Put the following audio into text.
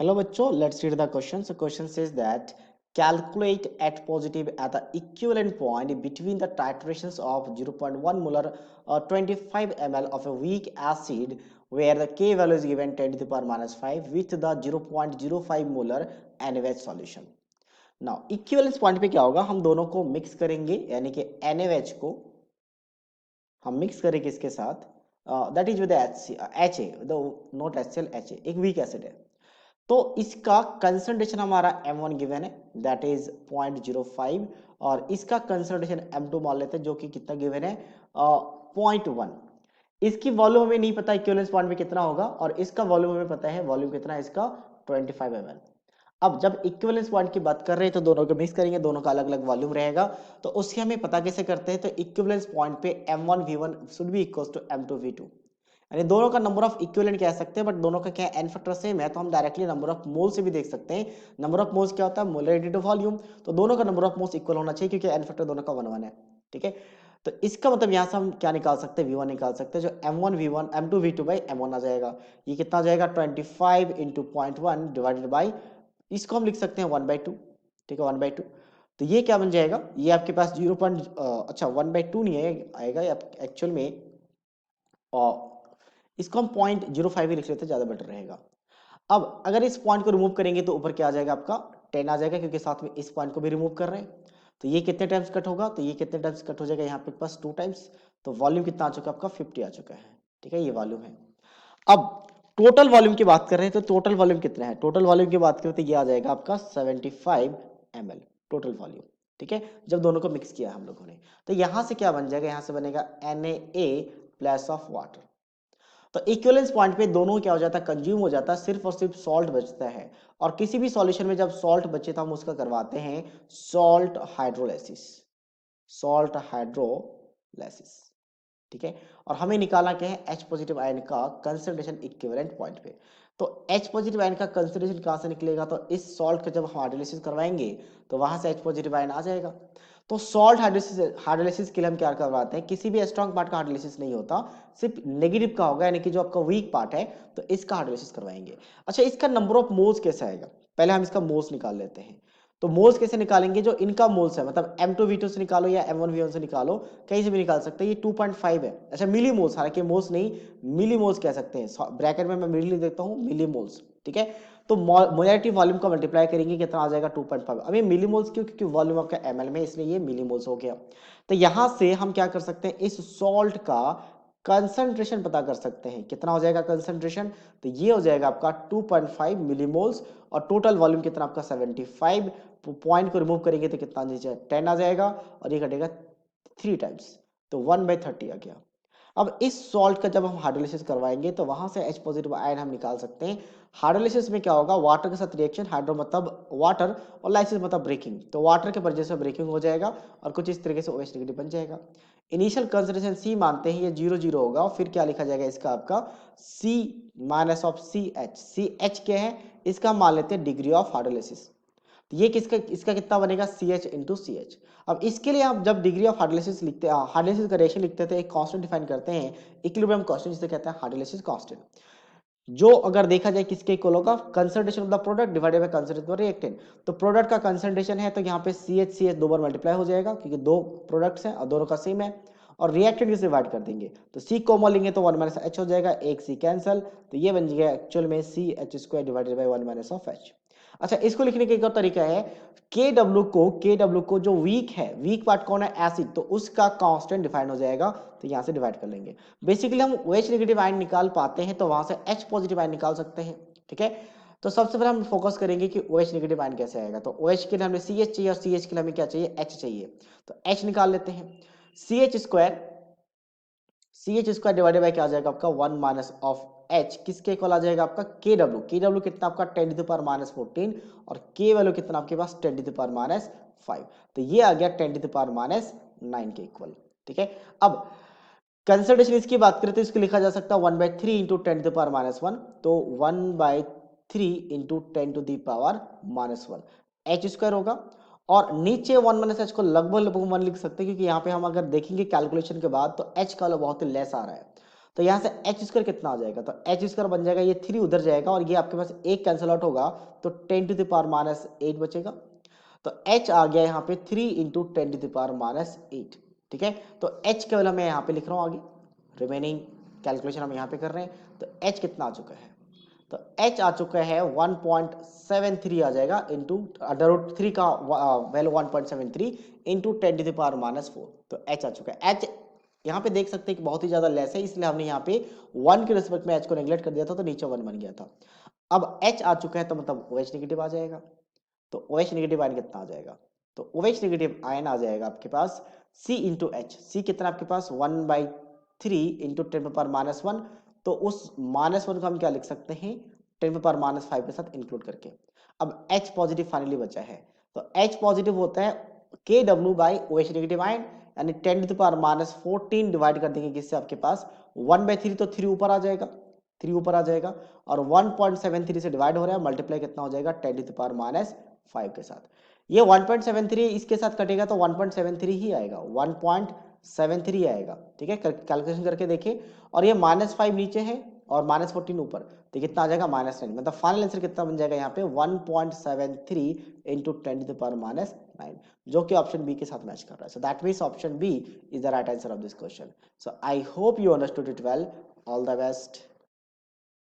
Hello bachcho, let's read the question. So question says that calculate H positive at the equivalent point between the titrations of 0.1 molar or 25 ml of a weak acid where the K value is given 10 to the power minus 5 with the 0.05 molar NaOH solution. Now equivalence point पे क्या होगा, हम दोनों को mix करेंगे यानी कि NaOH को हम मिक्स करेंगे इसके साथ that is with HA not HCl HA एक वीक एसिड है। तो इसका कंसंट्रेशन हमारा M1 गिवन है दैट इज 0.05 और इसका कंसंट्रेशन M2 मान लेते हैं जो कि कितना गिवन है 0.1। इसकी वॉल्यूम हमें नहीं पता इक्विवेलेंस पॉइंट में कितना होगा और इसका वॉल्यूम हमें पता है, वॉल्यूम कितना है इसका 25 ml। अब जब इक्विवेलेंस पॉइंट की बात कर रहे हैं तो दोनों को मिक्स करेंगे, दोनों का अलग अलग वॉल्यूम रहेगा। तो उसके हमें पता कैसे करते हैं, तो इक्विवेलेंस पॉइंट पे M1 V1 should be equals to M2 V2 यानी दोनों का नंबर ऑफ इक्विवेलेंट कह सकते हैं, बट दोनों का क्या है एन फैक्टर सेम है तो हम डायरेक्टली नंबर ऑफ मोल से भी देख सकते हैं। नंबर ऑफ मोल्स क्या होता है, मोलरिटी टू वॉल्यूम, तो दोनों का नंबर ऑफ मोल्स इक्वल होना चाहिए क्योंकि एन फैक्टर दोनों का 1 1 है। ठीक है, तो इसका मतलब यहां से हम क्या निकाल सकते हैं, V1 निकाल सकते हैं, जो M1 V1 M2 V2 by M1 आ जाएगा। ये कितना आ जाएगा 25 इंटू 0.1 डिवाइडेड बाई, इसको हम लिख सकते हैं 1/2। ठीक है 1/2, तो ये क्या बन जाएगा, ये आपके पास 0. अच्छा 1/2 नहीं है आएगा एक्चुअल में, और इसको हम 0.05 ही लिख लेते हैं, ज्यादा बेटर रहेगा। अब अगर इस पॉइंट को रिमूव करेंगे तो ऊपर क्या आ जाएगा आपका 10 आ जाएगा क्योंकि साथ में इस पॉइंट को भी रिमूव कर रहे हैं। तो ये कितने टाइम्स कट होगा, तो ये कितने टाइम्स कट हो जाएगा, यहाँ पे पास 2 टाइम्स। तो वॉल्यूम कितना आ चुका है आपका 50 आ चुका है। ठीक है, ये वॉल्यूम है। अब टोटल वॉल्यूम की बात कर रहे हैं तो टोटल वॉल्यूम कितना है, टोटल वॉल्यूम की बात करें तो ये आ जाएगा आपका 75 ml टोटल वॉल्यूम। ठीक है, जब दोनों को मिक्स किया हम लोगों ने, तो यहां से क्या बन जाएगा, यहां से बनेगा Na प्लस ऑफ वाटर। तो इक्विवेलेंस पॉइंट पे दोनों क्या हो जाता है, कंज्यूम हो जाता है, सिर्फ और सिर्फ सॉल्ट बचता है। और किसी भी सॉल्यूशन में जब सॉल्ट बचे तो हम उसका करवाते हैं सॉल्ट हाइड्रोलाइसिस, सॉल्ट हाइड्रोलाइसिस। ठीक है, और हमें निकालना क्या है, H पॉजिटिव आयन का कंसंट्रेशन इक्विवेलेंट पॉइंट पे। तो H पॉजिटिव आयन का कंसंट्रेशन कहां से निकलेगा, तो इस सॉल्ट का जब हम हाइड्रोलाइसिस करवाएंगे तो वहां से H पॉजिटिव आयन आ जाएगा। तो सॉल्ट हाइड्रोलाइसिस के लिए हम क्या करवाते हैं, किसी भी स्ट्रॉन्ग पार्ट का हाइड्रोलाइसिस नहीं होता, सिर्फ नेगेटिव का होगा यानी कि जो आपका वीक पार्ट है, तो इसका हाइड्रोलाइसिस करवाएंगे। अच्छा, इसका नंबर ऑफ मोल्स कैसे आएगा, पहले हम इसका मोल्स निकाल लेते हैं। तो मोल्स कैसे निकालेंगे, जो इनका मोल्स है मतलब M2 V2 से निकालो या M1 V1 से निकालो, कहीं से भी निकाल सकते हैं। ये 2.5 है। अच्छा मिली मोल्स, हालांकि मोल्स नहीं मिली मोल्स कह सकते हैं, ब्रैकेट में मैं मिली लिख देता हूं, मिली मोल्स। ठीक है, तो मोलैरिटी वॉल्यूम का मल्टीप्लाई करेंगे कितना आ जाएगा 2.5। अब ये मिली मोल्स क्यों, क्योंकि वॉल्यूम आपका ml में, इसलिए ये मिली मोल्स हो गया। तो यहां से हम क्या कर सकते हैं, इस सॉल्ट का कंसंट्रेशन पता कर सकते हैं, कितना हो जाएगा कंसंट्रेशन, तो ये हो जाएगा आपका 2.5 मिलीमोल्स और टोटल वॉल्यूम कितना आपका 75। पॉइंट को रिमूव करेंगे तो कितना नीचे 10 आ जाएगा और ये घटेगा 3 टाइम्स, तो 1/30 आ गया। अब इस सॉल्ट का जब हम हाइड्रोलाइसिस करवाएंगे तो वहां से H पॉजिटिव आयन हम निकाल सकते हैं। हाइड्रोलाइसिस में क्या होगा, वाटर के साथ रिएक्शन, हाइड्रो मतलब वाटर और लाइसिस मतलब ब्रेकिंग, तो वाटर के वजह से ब्रेकिंग हो जाएगा और कुछ इस तरीके से OH नेगेटिव बन जाएगा। इनिशियल कंसंट्रेशन C मानते हैं, ये 0 0 होगा और फिर क्या लिखा जाएगा इसका आपका C माइनस ऑफ CH क्या है, इसका मान लेते हैं डिग्री ऑफ हाइड्रोलाइसिस। तो ये किसका, इसका कितना बनेगा CH इंटू CH। अब इसके लिए आप जब डिग्री ऑफ हाइड्रोलाइसिस लिखते हैं, हाइड्रोलाइसिस का रेशियो लिखते हैं तो एक कांस्टेंट डिफाइन करते हैं, इक्विलिब्रियम कांस्टेंट, जिसे कहते हैं हाइड्रोलाइसिस कांस्टेंट, जो अगर देखा जाए किसके इक्वल होगा, concentration of the product divided by concentration of reactant. तो प्रोडक्ट का कंसंट्रेशन है तो यहाँ पे CH दो बार मल्टीप्लाई हो जाएगा क्योंकि दो प्रोडक्ट्स हैं और दोनों का सेम है, और रिएक्टेंट से डिवाइड कर देंगे तो C कॉमन लेंगे तो 1 माइनस H हो जाएगा, एक C कैंसल, तो ये बन जाएगा एक्चुअल में CH² divided by 1 minus of H। अच्छा, इसको लिखने का एक और तरीका है, KW को जो वीक है, वीक पार्ट कौन है एसिड, तो उसका कांस्टेंट डिफाइन हो जाएगा, तो यहां से डिवाइड कर लेंगे। बेसिकली हम OH नेगेटिव आयन निकाल पाते हैं तो वहां से H पॉजिटिव आयन निकाल सकते हैं। ठीक है, तो सबसे पहले हम फोकस करेंगे कि OH नेगेटिव आयन कैसे आएगा। तो OH के लिए हमें CH चाहिए और CH के लिए हमें क्या चाहिए, H चाहिए, तो H निकाल लेते हैं। CH स्क्वायर डिवाइडेड बाय क्या आ जाएगा आपका 1 माइनस ऑफ H, किसके इक्वल आ जाएगा आपका KW कितना आपका 10 टू द पावर माइनस 14 और K वैल्यू कितना आपके पास 10 टू द पावर माइनस 5, तो ये आ गया 10 टू द पावर माइनस 9 के इक्वल। ठीक है, अब कंसंट्रेशन इसकी बात करें तो इसको लिखा जा सकता है 1/3 into 10 to the power minus 1, तो 1/3 into 10 to the power minus 1 H square होगा, और नीचे 1 माइनस H को लगभग लगभग 1 लिख सकते हैं क्योंकि यहाँ पे हम अगर देखेंगे कैलकुलेशन के बाद तो H का वैल्यू बहुत ही लेस आ रहा है। तो यहाँ से एच स्क्वायर कितना आ जाएगा, तो एच स्क्वायर बन जाएगा, ये 3 उधर जाएगा और ये आपके पास एक कैंसिल आउट होगा, तो 10 टू द पावर माइनस 8 बचेगा। तो h आ गया यहाँ पे 3 into 10 to the power minus 8। ठीक है, तो h केवल मैं यहाँ पे लिख रहा हूँ, आगे रिमेनिंग कैलकुलेशन हम यहाँ पे कर रहे हैं। तो h कितना आ चुका है, तो h आ चुका है 1.73 आ जाएगा इंटू अंडर रूट 3 का value 1.73 into 10 to the power minus 4। तो h आ चुका है। h यहाँ पे देख सकते हैं कि बहुत ही ज्यादा लेस है, इसलिए हमने यहाँ पे 1 के रिस्पेक्ट में h को नेगलेक्ट कर दिया था, तो नीचे 1 बन गया था। अब h आ चुका है, तो मतलब OH नेगेटिव आ जाएगा। तो OH नेगेटिव आयन कितना आ जाएगा, तो OH नेगेटिव आयन आ जाएगा आपके पास C इंटू एच। सी कितना आपके पास 1/3 इंटू 10 पावर माइनस 1। तो उस -1 को हम क्या लिख सकते हैं, 10 पावर माइनस 5 के साथ इंक्लूड करके। अब H पॉजिटिव फाइनली बचा है, तो H पॉजिटिव होता है KW by OH negative ion, यानी 10 to the power minus 14 divide कर देंगे किससे, आपके पास 1/3, तो 3 ऊपर आ जाएगा, 3 ऊपर आ जाएगा, और 1.73 से डिवाइड हो रहा है, मल्टीप्लाई कितना हो जाएगा 10 टू द पावर माइनस 5 के साथ। ये 1.73 इसके साथ कटेगा तो 1.73 ही आएगा, 1.73 आएगा। ठीक है, कैलकुलेशन करके देखें, और ये -5 नीचे है और -14 ऊपर, तो कितना आ जाएगा -9। मतलब फाइनल आंसर कितना बन जाएगा यहाँ पे 1.73 into 10 to the power minus 9, जो कि ऑप्शन बी के साथ मैच कर रहा है। So that means option B is the right answer of this question. So I hope you understood it well. All the best.